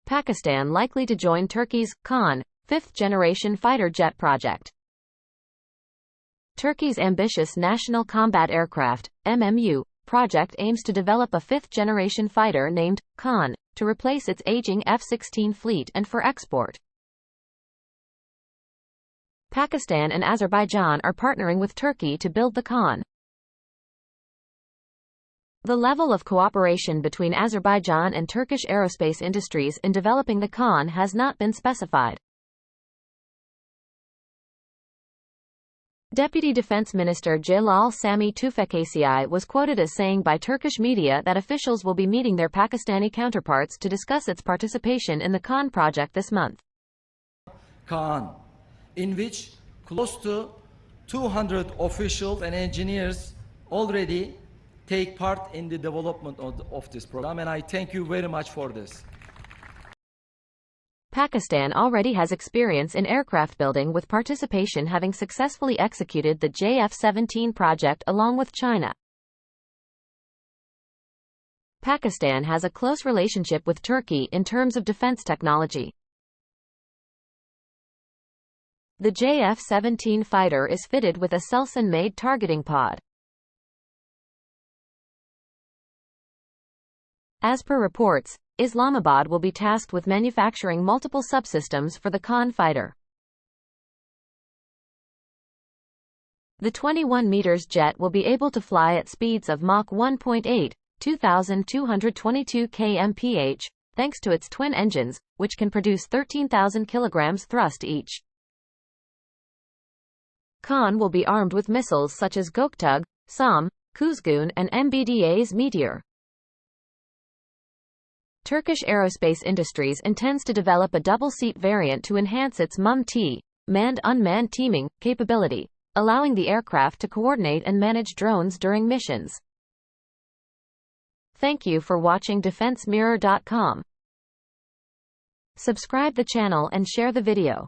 Pakistan likely to join Turkey's Kaan, 5th-generation fighter jet project. Turkey's ambitious National Combat Aircraft (MMU) project aims to develop a 5th-generation fighter named Kaan to replace its aging F-16 fleet and for export. Pakistan and Azerbaijan are partnering with Turkey to build the Kaan. The level of cooperation between Azerbaijan and Turkish aerospace industries in developing the Kaan has not been specified. Deputy Defense Minister Celal Sami Tüfekçi was quoted as saying by Turkish media that officials will be meeting their Pakistani counterparts to discuss its participation in the Kaan project this month. Kaan, in which close to 200 officials and engineers already take part in the development of this program, and I thank you very much for this. Pakistan already has experience in aircraft building, with participation having successfully executed the JF-17 project along with China. Pakistan has a close relationship with Turkey in terms of defense technology. The JF-17 fighter is fitted with a Aselsan-made targeting pod. As per reports, Islamabad will be tasked with manufacturing multiple subsystems for the Kaan fighter. The 21 meters jet will be able to fly at speeds of Mach 1.8, 2,222 kmph, thanks to its twin engines, which can produce 13,000 kilograms thrust each. Kaan will be armed with missiles such as Göktürk, Sami, Kuzgun, and MBDA's Meteor. Turkish Aerospace Industries intends to develop a double-seat variant to enhance its MUM-T, manned-unmanned teaming, capability, allowing the aircraft to coordinate and manage drones during missions. Thank you for watching DefenseMirror.com. Subscribe the channel and share the video.